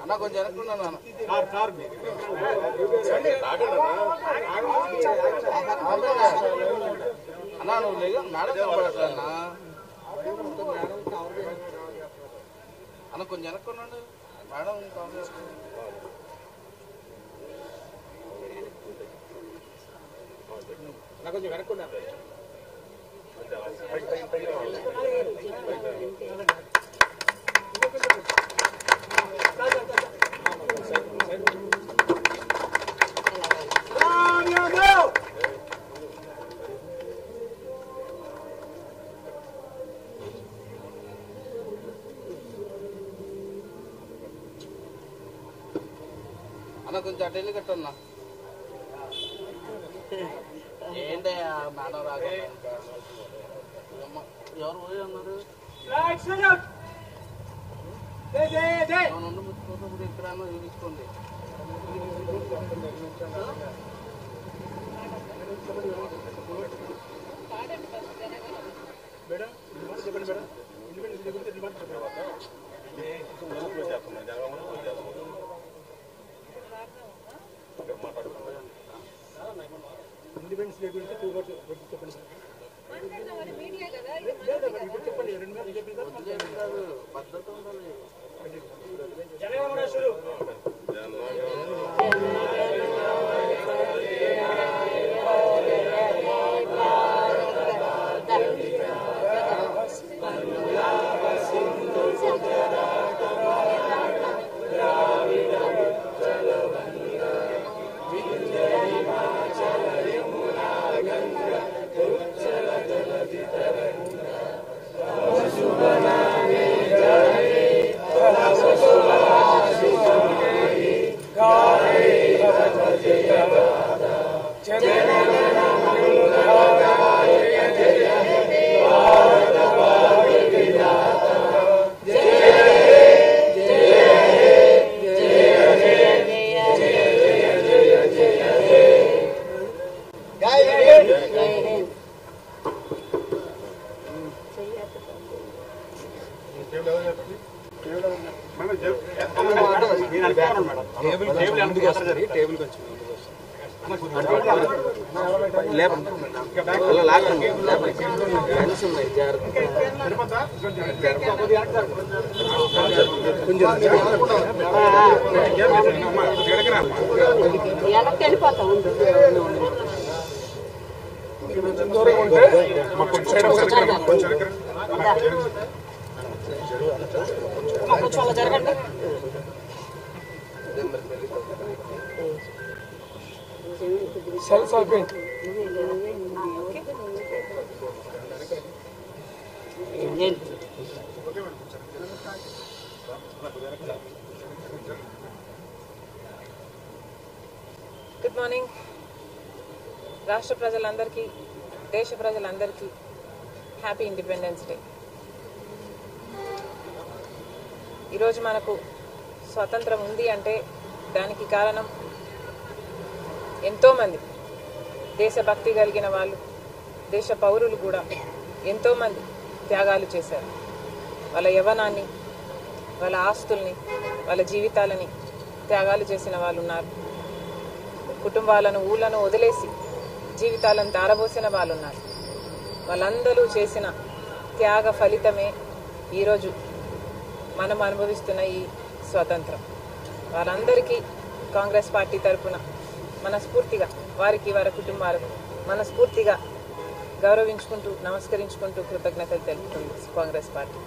అన్న కొంచెం వెనక్కున్నాను అన్నా నువ్వు లేదు మేడం కనపడట్లే అన్న కొంచెం వెనక్కున్నాడు మేడం నాకు కొంచెం వెనక్కున్నా అన్న కొంచెం అటు వెళ్ళి కట్టన్నా ఏంటి మేడం రాగా ఎవరు పోయి అన్నారు ఇక్కడ తీసుకోండి మేడం చెప్పండి మేడం ఇండిపెండెన్స్ డే గురించి చెప్పండి చెప్పండి పద్ధతి ఉండాలి జరగండి గుడ్ మార్నింగ్ రాష్ట్ర ప్రజలందరికీ దేశ ప్రజలందరికీ హ్యాపీ ఇండిపెండెన్స్ డే. ఈరోజు మనకు స్వాతంత్రం ఉంది అంటే దానికి కారణం ఎంతోమంది దేశభక్తి కలిగిన వాళ్ళు, దేశ పౌరులు కూడా ఎంతోమంది త్యాగాలు చేశారు. వాళ్ళ యవ్వనాన్ని, వాళ్ళ ఆస్తుల్ని, వాళ్ళ జీవితాలని త్యాగాలు చేసిన వాళ్ళు ఉన్నారు. కుటుంబాలను, ఊళ్ళను వదిలేసి జీవితాలను తారబోసిన వాళ్ళు ఉన్నారు. వాళ్ళందరూ చేసిన త్యాగ ఫలితమే ఈరోజు మనం అనుభవిస్తున్న ఈ స్వాతంత్రం. వాళ్ళందరికీ కాంగ్రెస్ పార్టీ తరఫున మనస్ఫూర్తిగా, వారికి వారి కుటుంబాలకు మనస్ఫూర్తిగా గౌరవించుకుంటూ, నమస్కరించుకుంటూ కృతజ్ఞతలు తెలుపుతుంది కాంగ్రెస్ పార్టీ.